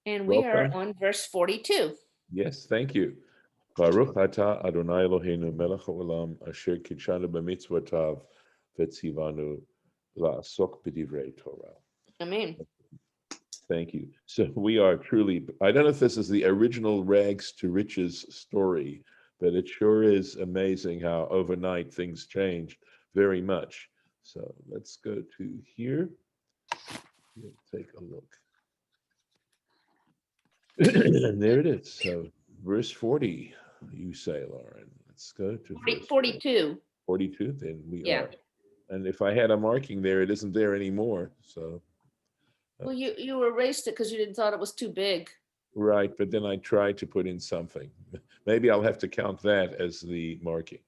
And we are Welcome. on verse 42. Yes, thank you. Baruch atah Adonai Eloheinu melech haolam asher kitshanu b'mitzvotav v'tzivanu la'asok b'divrei Torah. Amen. Thank you. So we are truly, I don't know if this is the original rags to riches story, but it sure is amazing how overnight things changed very much. So let's go to here. We'll take a look. And there it is. So verse 40, you say, Lauren. Let's go to 40, verse 42. 42. Then we Yeah. are. And if I had a marking there, it isn't there anymore. So, Well, you erased it because you didn't thought it was too big. right. But then I tried to put in something. Maybe I'll have to count that as the marking.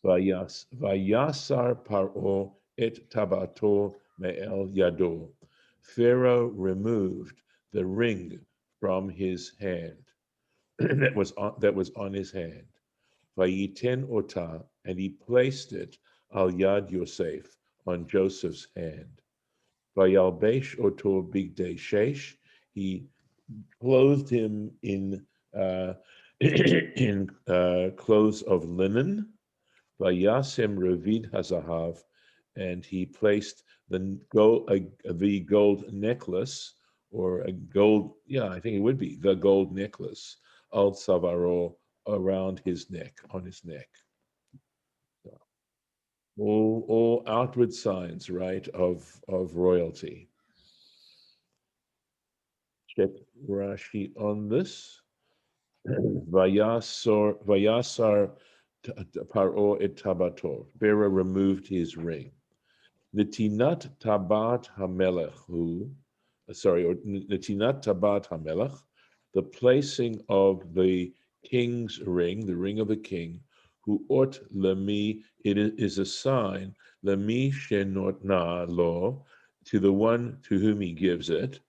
Vayasar paro et tabato me'el yado. Pharaoh removed the ring from his hand that was on his hand. Vayiten ota, and he placed it al yad Yosef, on Joseph's hand. Vayalbesh oto bigdei shesh, he clothed him in in clothes of linen. Vayasem revid hazahav, and he placed the gold necklace, or a gold, yeah, I think it would be the gold necklace, al savaro, around his neck, on his neck. So, all outward signs, right, of royalty. Check Rashi on this. Vayasar paro et tabator. Pharaoh removed his ring. Netinat tabat hamelech or netinat tabat hamelech, the placing of the king's ring, the ring of the king, who ought lemi, it is a sign, lemi shenotna lo, to the one to whom he gives it,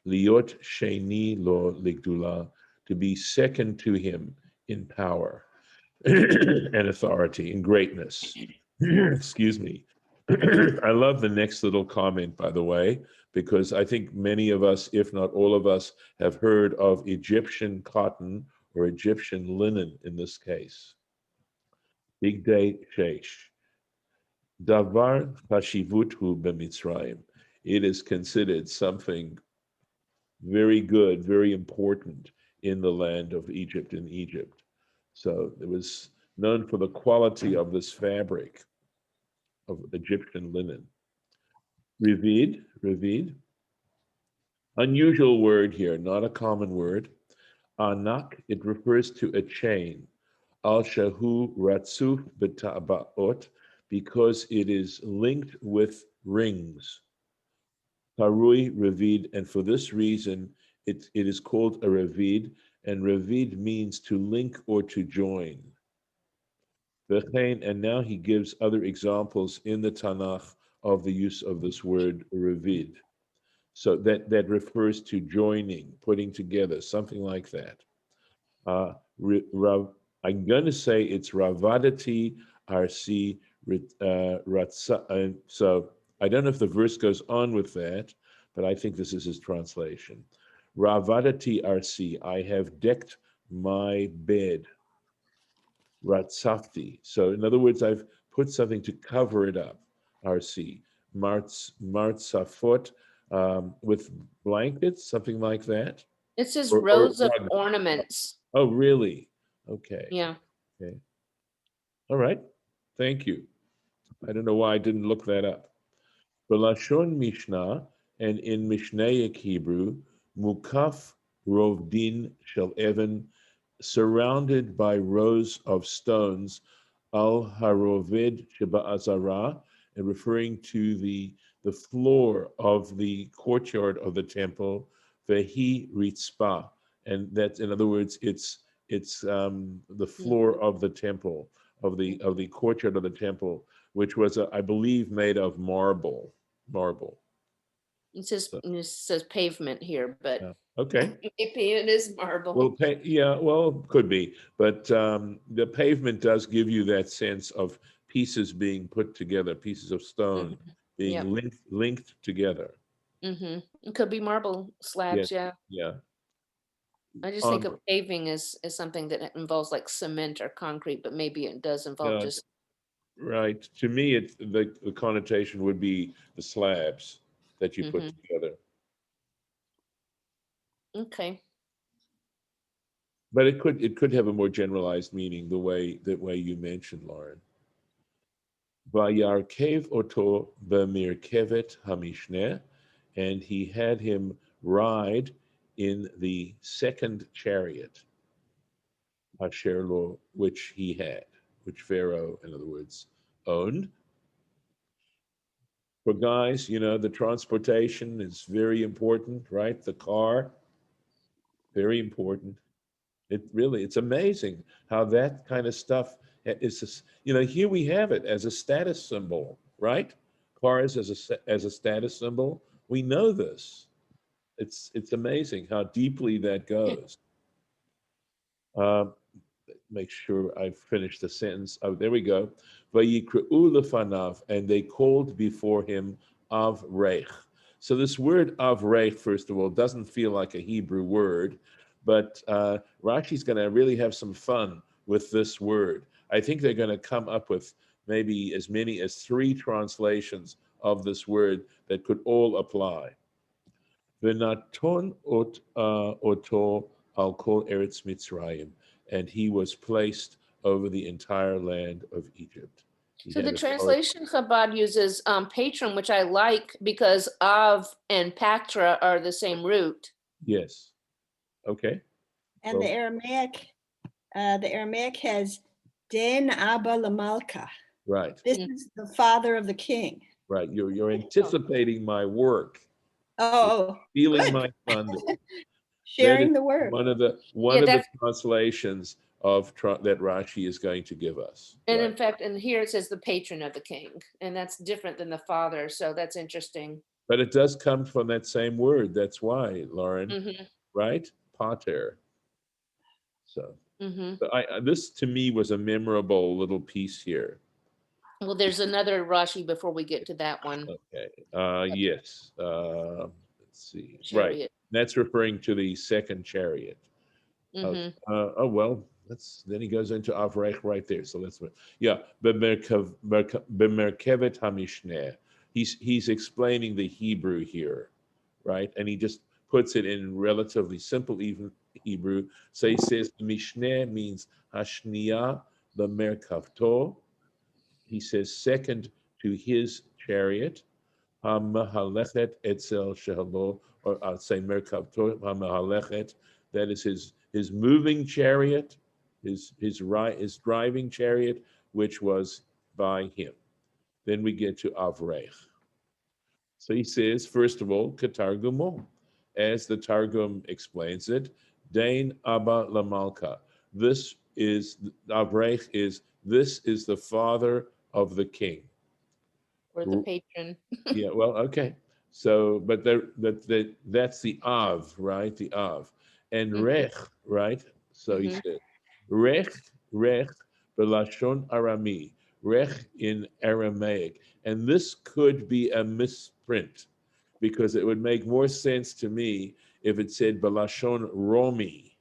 liot sheni lo ligdula, to be second to him in power and authority and greatness. Excuse me. I love the next little comment, by the way, because I think many of us, if not all of us, have heard of Egyptian cotton or Egyptian linen in this case. Bigdei Sheish. Davar Chashivuthu b'Mitzrayim. It is considered something very good, very important in the land of Egypt, in Egypt. So it was known for the quality of this fabric of Egyptian linen. Revid, unusual word here, not a common word. Anak, it refers to a chain. Al shahu ratzuf b'ta'baot, because it is linked with rings. Parui revid, and for this reason, it is called a revid, and revid means to link or to join. And now he gives other examples in the Tanakh of the use of this word revid. So that refers to joining, putting together, something like that. I'm going to say it's Ravadati Arsi Ratsa. So I don't know if the verse goes on with that, but I think this is his translation. Ravadati Arsi, I have decked my bed. Ratsafti. So in other words, I've put something to cover it up. Arsi. Martsafot, with blankets, something like that. It says Or rows of ornaments. oh, really? Okay. Yeah. Okay. All right. Thank you. I don't know why I didn't look that up. Belashon Mishnah, and in Mishnaic Hebrew, Mukaf Rovdin Shel Evan, surrounded by rows of stones, Al Haroved Sheba Azara, and referring to the floor of the courtyard of the temple, Vehi Ritzpa, and that's, in other words, it's the floor of the temple, of the courtyard of the temple, which was, I believe, made of marble. So, It says pavement here, but yeah. Okay. maybe it is Well, marble. yeah, well, could be, but the pavement does give you that sense of pieces being put together, pieces of stone Mhm. being Yep. linked together. It could be marble Yes, slabs, yeah. yeah. I just think of On, paving as something that involves like cement or concrete, but maybe it does involve no, just, right. To me, it's the connotation would be the slabs that you put mhm, together. okay. But it could have a more generalized meaning the way you mentioned, Lauren. Vayarkev oto b'mirkevet hamishne, and he had him ride in the second chariot, asher lo, which he had, which Pharaoh, in other words, owned. For guys, the transportation is very important, right? The car, very important. It's amazing how that kind of stuff is, here we have it as a status symbol, right? Cars as a status symbol. We know this. It's amazing how deeply that goes. Um, make sure I finish the sentence. Oh, there we go. Vayikre'u lefanav, and they called before him Avrech. So this word Avrech, first of all, doesn't feel like a Hebrew word, but Rashi's going to really have some fun with this word. I think they're going to come up with maybe as many as 3 translations of this word that could all apply. Venaton oto al kol eretz Mitzrayim, and he was placed over the entire land of Egypt. He So the had authority. translation Chabad uses patron, which I like because Av and Patra are the same root. Yes. Okay. And Well, the Aramaic has Den Abba Lamalka. right. This is the father of the king. Right. You're anticipating my work, Oh, stealing good. my thunder. That is Sharing the word. one of the Yeah, one of the translations of that Rashi is going to give us. And Right. in fact, and here it says the patron of the king, and that's different than the father. So that's interesting. But it does come from that same word. That's why, Lauren. Hmm. Right? Pater. So. Hmm. But this to me was a memorable little piece here. Well, there's another Rashi before we get to that one. Okay. Yes. Let's see. Right. Chariot. That's referring to the second chariot. Hmm. Oh well. Then he goes into Avrech right there. So yeah. B'merkevet hamishner. He's explaining the Hebrew here, right? And he just puts it in relatively simple even Hebrew. So he says the Mishneh means Hashniya b'merkavto. He says second to his chariot, Hamahalechet etzel shehalo, or I'll say merkavto hamahalechet. That is his moving chariot, his driving chariot, which was by him. Then we get to Avrech. So he says, first of all, Katargumo, as the Targum explains it, Dain Abba Lamalka. This is Avrech this is the father of the king. Or the patron. Yeah, well, okay. So, but that's the Av, right? The Av. And Rech, right? So he Mhm. said, Rech, Belashon Arami, Rech in Aramaic. And this could be a misprint because it would make more sense to me if it said Belashon Romi,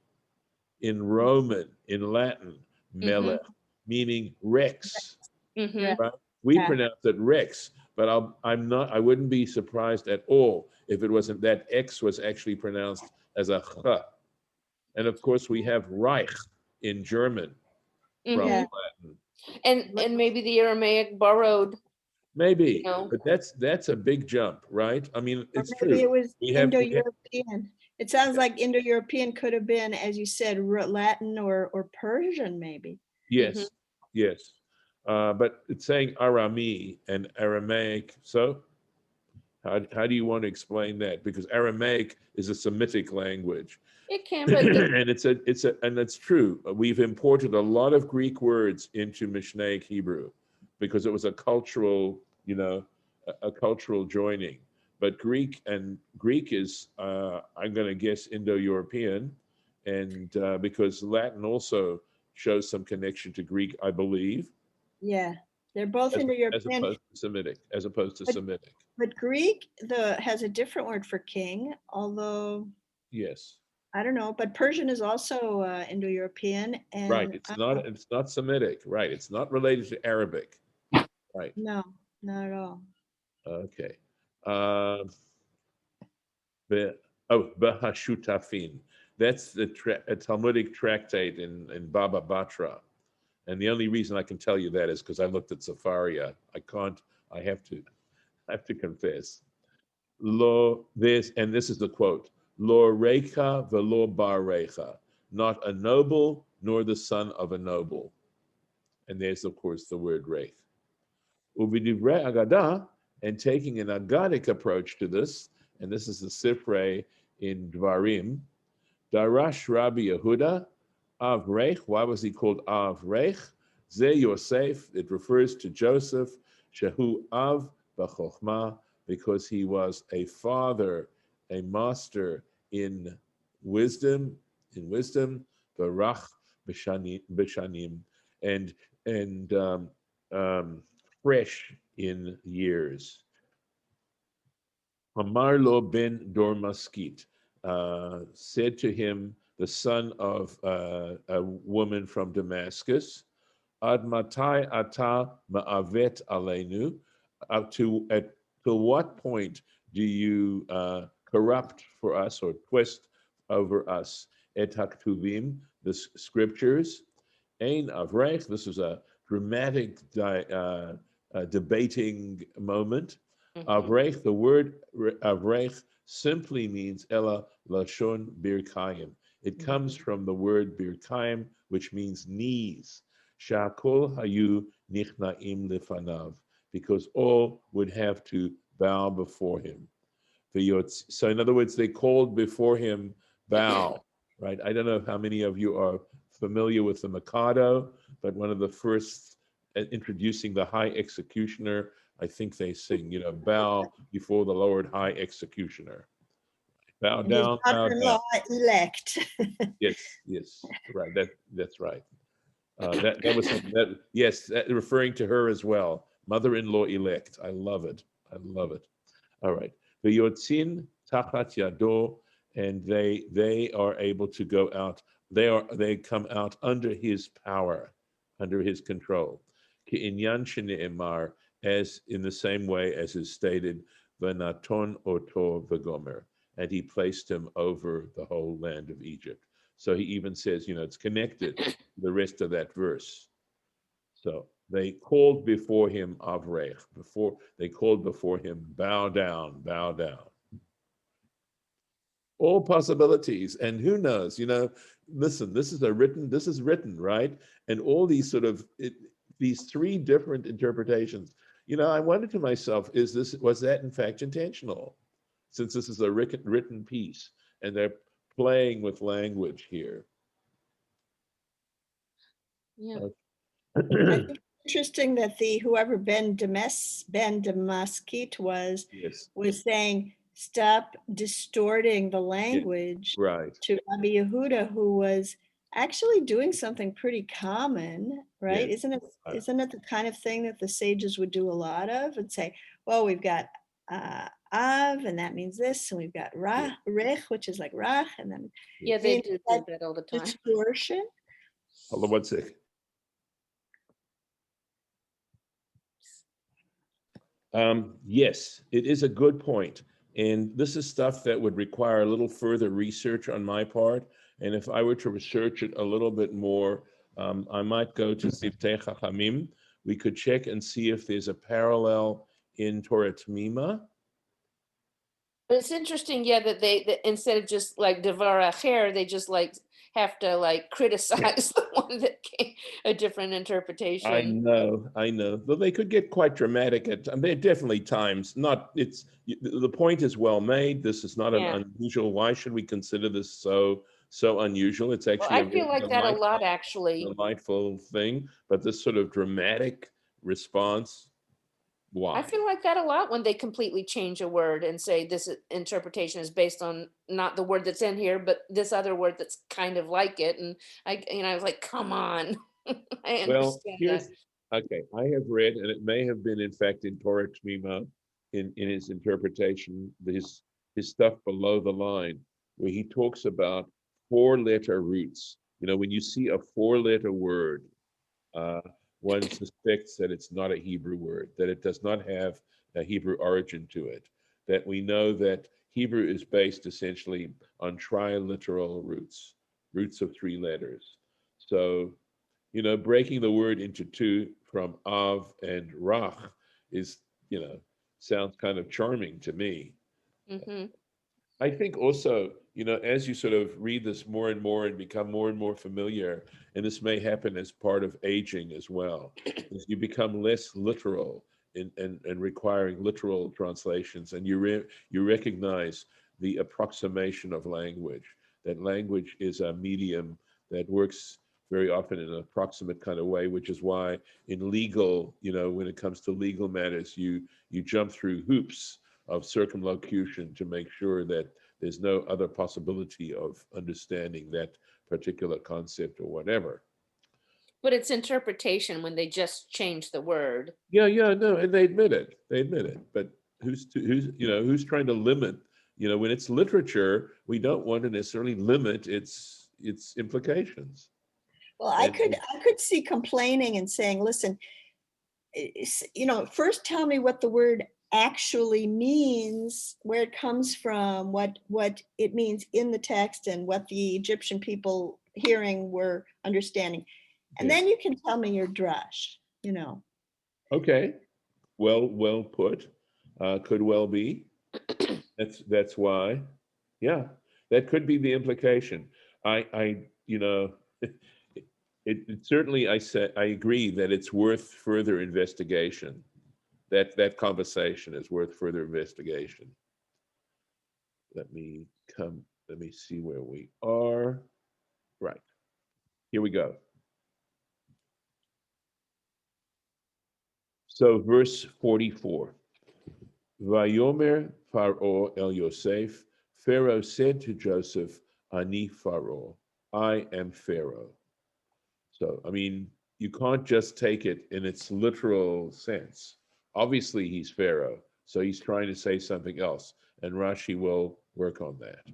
in Roman, in Latin, Melech, meaning Rex. Hmm. Right? We Yeah. pronounce it Rex, but I wouldn't be surprised at all if it wasn't that X was actually pronounced as a Ch. And of course, we have Reich in German from Hmm. Yeah. Latin. And maybe the Aramaic borrowed, you Maybe, know. but that's a big jump, right? I mean, Or it's maybe true. it was We have Indo-European. It sounds like Indo-European could have been, as you said, Latin or Persian, maybe. yes, yes. But it's saying Arami and Aramaic. So how do you want to explain that? Because Aramaic is a Semitic language. It can, but the, And it's true. We've imported a lot of Greek words into Mishnaic Hebrew because it was a cultural, a cultural joining. But Greek is, I'm going to guess, Indo-European, and because Latin also shows some connection to Greek, I believe, Yeah, they're both as Indo-European. opposed to Semitic, as opposed to But Semitic. But Greek has a different word for king, although Yes, I don't know. But Persian is also Indo-European, right. and It's not Semitic, right? It's not related to Arabic, right? no, not at all. Okay. Um, Behashutafin. That's the a Talmudic tractate in Baba Batra. And the only reason I can tell you that is because I looked at Safaria. I can't, I have to confess. This is the quote, Lo recha velo bar recha, not a noble nor the son of a noble. And there's, of course, the word reich. Uvidivrei agada, and taking an agadic approach to this, and this is the Sifrei in Dvarim, Darash Rabbi Yehuda, Avrech. Why was he called Avrech? Ze Yosef. It refers to Joseph, Shehu Av B'chochma, because he was a father, a master in wisdom, Barach B'shanim, and fresh in years. Amarlo ben Dormaskit said to him, the son of a woman from Damascus, Ad matai ata ma'avet aleinu, till what point do you corrupt for us or twist over us et haktuvim, the scriptures? Ein avrech, this is a dramatic debating moment. Avrech, the word avrech simply means ela lashon birkayim. It comes from the word birkayim, which means knees. Shakol hayu nichnaim lefanav, because all would have to bow before him. So in other words, they called before him bow, right? I don't know how many of you are familiar with the Mikado, but one of the first introducing the high executioner, I think they sing, bow before the Lord High Executioner. Bow And his down, bow down. daughter-in-law elect. Yes, right. That's right. That was that. Yes, that, referring to her as well, mother-in-law elect. I love it. All right. The Yotzin tachat yado, and they are able to go out. They come out under his power, under his control. Ki'inyan shene'emar, as in the same way as is stated, v'naton oto v'gomer, and he placed him over the whole land of Egypt. So he even says, it's connected to the rest of that verse. So they called before him Avrech, they called before him, bow down, bow down. All possibilities, and who knows, listen, this is written, right? And all these these three different interpretations, I wondered to myself, was that in fact intentional? Since this is a written piece, and they're playing with language here. Yeah. I think it's interesting that whoever Ben Damaskit was saying, stop distorting the language, right, to Rabbi Yehuda, who was actually doing something pretty common, right? Yes. Isn't it the kind of thing that the sages would do a lot of, and say, well, we've got Av, and that means this, and we've got Rech, which is like Rach, and then they do that all the time. distortion. Hold on one sec. Yes, it is a good point. And this is stuff that would require a little further research on my part. And if I were to research it a little bit more, I might go to Siftei Chachamim. We could check and see if there's a parallel in Torah T'mima. But it's interesting, that that instead of just like Devar Acher, they just have to criticize the one that came a different interpretation. I know. But they could get quite dramatic there are definitely times. The point is well made. This is not an unusual. Why should we consider this so unusual? It's actually I feel like that a lot, actually. Delightful thing, but this sort of dramatic response. Why? I feel like that a lot when they completely change a word and say this interpretation is based on not the word that's in here, but this other word that's kind of like it. And I was like, come on. I understand that. Okay, I have read, and it may have been in fact in Torah T'mima, in his interpretation, his stuff below the line, where he talks about four-letter roots. When you see a four-letter word, uh, one suspects that it's not a Hebrew word, that it does not have a Hebrew origin to it, that we know that Hebrew is based essentially on triliteral roots of three letters. So, breaking the word into two from Av and Rach is, sounds kind of charming to me. Mm-hmm. I think also, as you sort of read this more and become more and more familiar, and this may happen as part of aging as well, as you become less literal and requiring literal translations, and you recognize the approximation of language, that language is a medium that works very often in an approximate kind of way, which is why in legal, when it comes to legal matters, you jump through hoops of circumlocution to make sure that there's no other possibility of understanding that particular concept or whatever. But it's interpretation when they just change the word. Yeah, no, and they admit it. But who's trying to limit? When it's literature, we don't want to necessarily limit its implications. Well, And I could see complaining and saying, listen, first tell me what the word actually means, where it comes from, what it means in the text, and what the Egyptian people hearing were understanding. And yeah. then you can tell me your drush, Okay, well put. Could well be. That's why. Yeah, that could be the implication. I it certainly, I agree that it's worth further investigation. That conversation is worth further investigation. Let me see where we are. Right. Here we go. So verse 44. Vayomer Pharoah el Yosef, Pharaoh said to Joseph, Ani Pharaoh, I am Pharaoh. So, you can't just take it in its literal sense. Obviously, he's Pharaoh, so he's trying to say something else, and Rashi will work on that.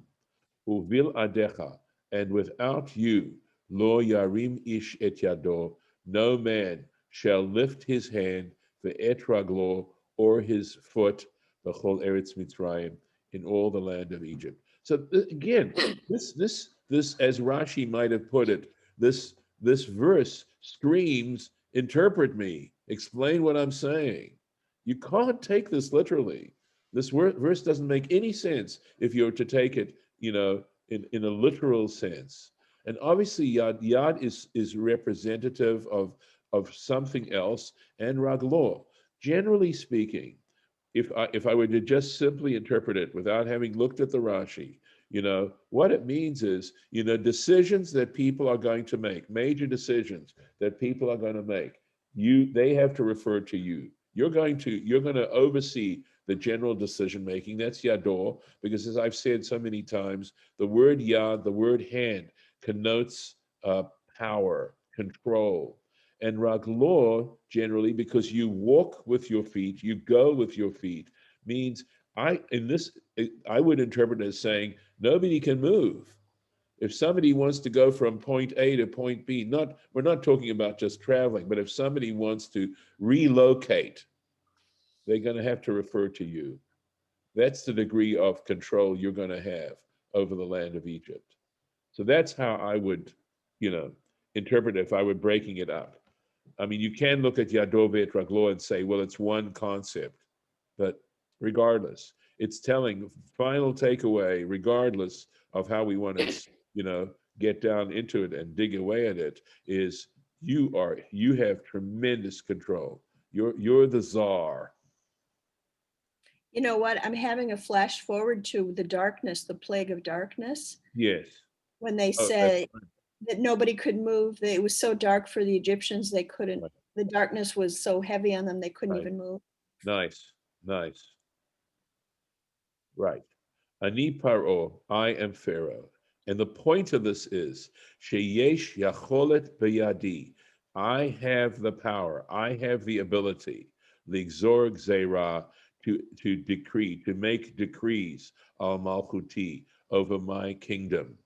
Uvil adecha, and without you, lo yarim ish et yado, no man shall lift his hand, ve'et raglo, or his foot, b'chol eretz Mitzrayim, in all the land of Egypt. So again, this, as Rashi might have put it, this verse screams, interpret me, explain what I'm saying. You can't take this literally. This verse doesn't make any sense if you're to take it, in a literal sense. And obviously, yad is representative of something else, and raglo. Generally speaking, if I were to just simply interpret it without having looked at the Rashi, what it means is, decisions that people are going to make, major decisions that people are going to make, they have to refer to you. You're going to oversee the general decision making. That's yador, because as I've said so many times, the word yad, the word hand, connotes power, control. And raglo, generally, because you walk with your feet, you go with your feet, means I would interpret it as saying nobody can move. If somebody wants to go from point A to point B, we're not talking about just traveling, but if somebody wants to relocate, they're going to have to refer to you. That's the degree of control you're going to have over the land of Egypt. So that's how I would, interpret it if I were breaking it up. You can look at Yadovet Raglo and say, well, it's one concept, but regardless, it's telling, final takeaway, regardless of how we want to, get down into it and dig away at it, is you have tremendous control. You're the czar. You know what? I'm having a flash forward to the darkness, the plague of darkness. Yes. When they say that nobody could move, it was so dark for the Egyptians, they couldn't, Right. the darkness was so heavy on them, they couldn't Right. even move. Nice. Right. Ani Paro, I am Pharaoh. And the point of this is, Sheyesh Yacholet Beyadi. I have the power, I have the ability, Ligzor Gzeira, to decree, to make decrees al malchuti over my kingdom.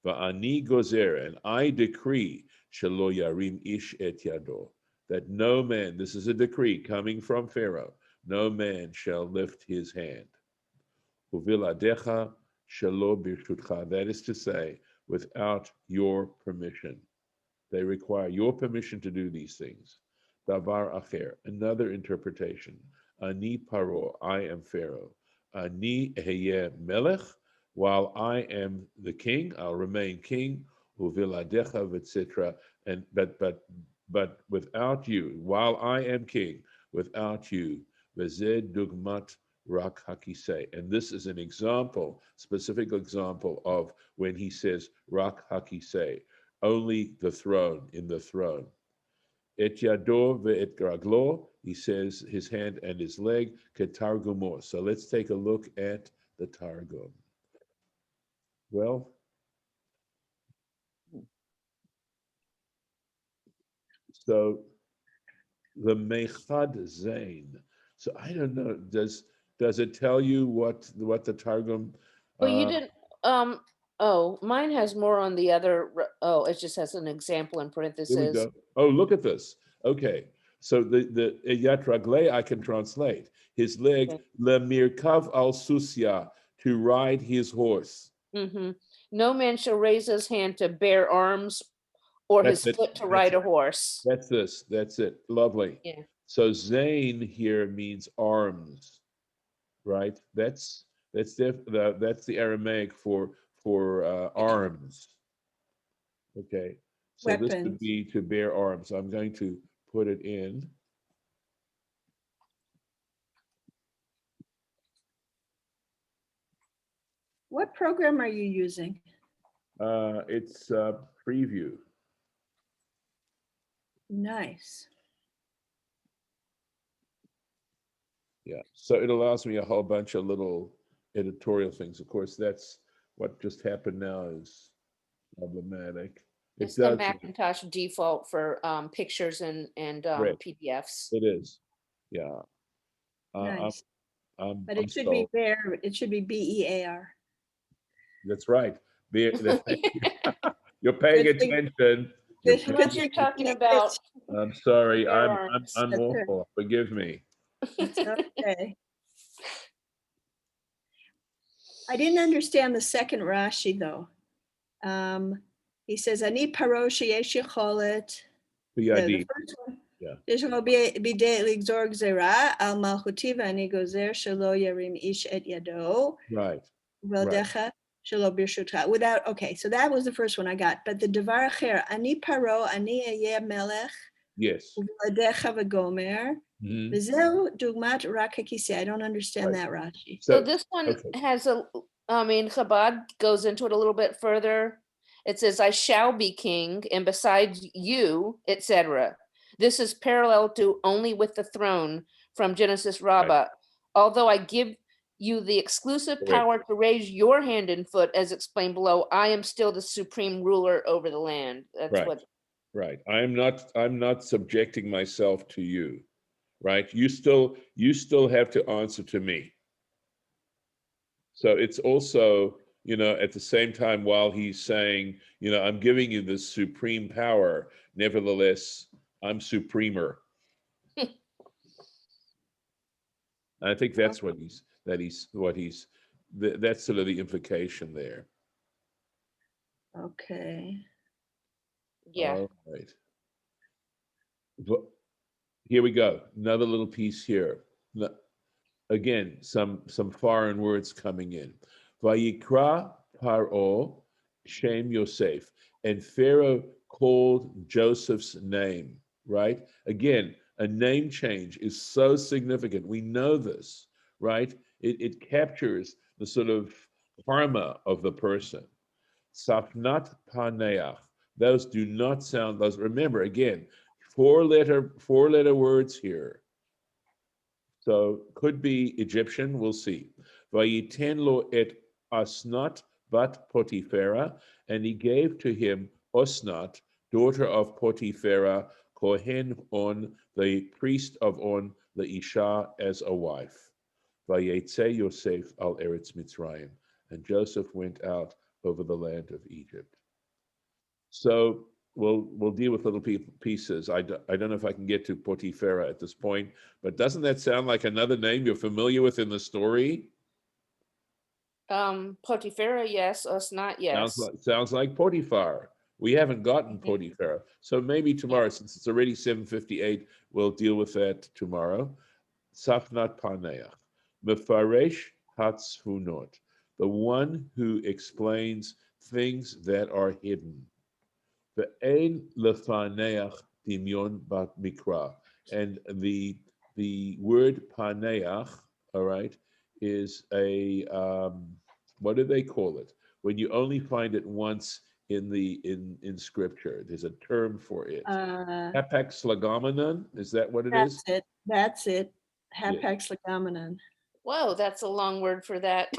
Va'ani gozer, and I decree shelo yarim ish et yado, that no man, this is a decree coming from Pharaoh, no man shall lift his hand. Uviladecha shelo birshutcha, that is to say, without your permission. They require your permission to do these things. Davar acher, another interpretation. Ani paro, I am Pharaoh. Ani heye melech, while I am the king, I'll remain king. Uviladecha v'tzitra, and but without you, while I am king, without you, v'zed dugmat rak hakisei. And this is an example, specific example of when he says rak hakisei, only the throne, in the throne. Et yado ve'et raglo, he says his hand and his leg, ketargumo. So let's take a look at the Targum. Well, so the Mechad Zain. So I don't know, does it tell you what the Targum? Well, you didn't, oh, mine has more on the other, oh, it just has an example in Here we parentheses. go. Oh, look at this. Okay. So the Yat Ragle I can translate. His leg, Okay. le mirkav al susya, to ride his horse. Mm-hmm. No man shall raise his hand to bear arms or his That's it. foot to That's ride it. a horse. That's this. That's it. Lovely. Yeah. So Zain here means arms, right? That's the Aramaic for arms. Okay. So this would Weapons. be to bear arms. I'm going to put it in. What program are you using? It's preview. Nice. Yeah. So it allows me a whole bunch of little editorial things. Of course, that's what just happened now is problematic. It It's the does. Macintosh default for pictures and Right. PDFs. It is. Yeah. Nice. But I'm it should sold. be bear. It should be BEAR. That's right. You're paying Good thing- attention. Good- You're Unless good you're thing you talking made about this. I'm sorry. bear I'm arms. That's right. awful. Forgive me. It's okay. I didn't understand the second Rashi though. He says, "Ani paroshi yesh yocholet." The Biyadi. first one. Yeah. There's going to be ligzor gzera al malchuti v'ani gozer shelo yarim ish et yado Right. v'aldecha shelo birshutcha. Without, okay, so that was the first one I got. But the devar acher, ani paro, ani eyeh melech, Yes. v'aldecha v'gomer, Mhm. v'zeu dugmat rak hakiseh. I don't understand Right. that, Rashi. So this one okay. has Chabad goes into it a little bit further. It says, I shall be king, and besides you, etc. This is parallel to only with the throne from Genesis Rabbah. Although I give you the exclusive Correct. power to raise your hand and foot, as explained below, I am still the supreme ruler over the land. That's Right. what. Right. I'm not subjecting myself to you. Right. You still have to answer to me. So it's also, at the same time, while he's saying, I'm giving you this supreme power, nevertheless, I'm supremer. I think that's that's sort of the implication there. Okay. Yeah. All right. Here we go. Another little piece here. Again, some foreign words coming in. Vayikra Paro Shem Yosef. And Pharaoh called Joseph's name, right? Again, a name change is so significant. We know this, right? It captures the sort of karma of the person. Safnat Paneach. Those do not sound, remember again, four-letter words here. So could be Egyptian, we'll see. Vayiten lo et Asnat bat Potiphera, and he gave to him Osnat, daughter of Potiphera, Kohen On, the priest of On, the Isha, as a wife. Vayetze Yosef al Eretz Mitzrayim. And Joseph went out over the land of Egypt. So we'll deal with little pieces. I don't know if I can get to Potiphera at this point, but doesn't that sound like another name you're familiar with in the story? Potiphera, yes, us not, yes. Sounds like Potiphar. We haven't gotten Mhm. Potiphar. So maybe tomorrow, since it's already 7:58, we'll deal with that tomorrow. Safnat Paneach. Mefaresh Hatzhunot. The one who explains things that are hidden. Ve'ein lefaneach dimyon bat mikra. And the word paneach, all right, is a what do they call it? When you only find it once in scripture, there's a term for it. Hapax legomenon, is that what it is? That's it. That's it. Yes. Hapax legomenon. Whoa, that's a long word for that.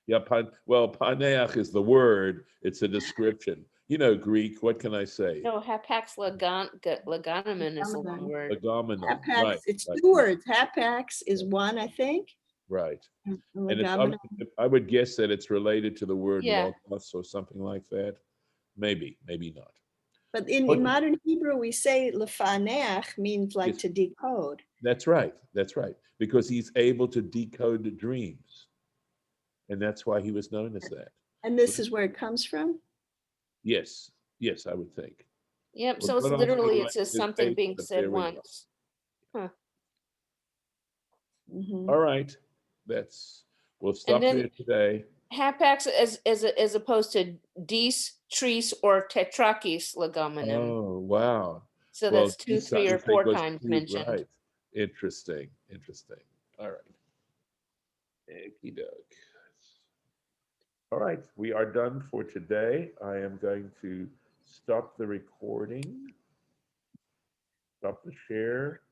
Yeah, well, paneach is the word, it's a description. You know Greek, what can I say? No, hapax legomenon is a long Legomenon. word. Legomenon, Hapax, right, it's right, two words. Hapax is one, I think. right. And And legomenon. I would guess that it's related to the word Yeah. logos or something like that. Maybe not. But in What- modern Hebrew, we say lefaneach means like Yes. to decode. That's right. Because he's able to decode dreams. And that's why he was known as that. And this is where it comes from? Yes, I would think. Yep, Well, so it's God also literally, it likes says his something faith, being but said there we go. once. Huh. Mhm. All right. We'll stop then- there today. Hapax as opposed to dis, tris, or tetrakis legomenon. Oh, wow. So Well, that's 2, these 3, or sounds 4 was times two, mentioned. right. Interesting. All right. Okie doke. All right, we are done for today. I am going to stop the recording, stop the share,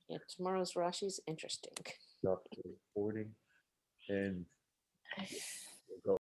Yeah, tomorrow's Rashi's interesting. stop the recording, and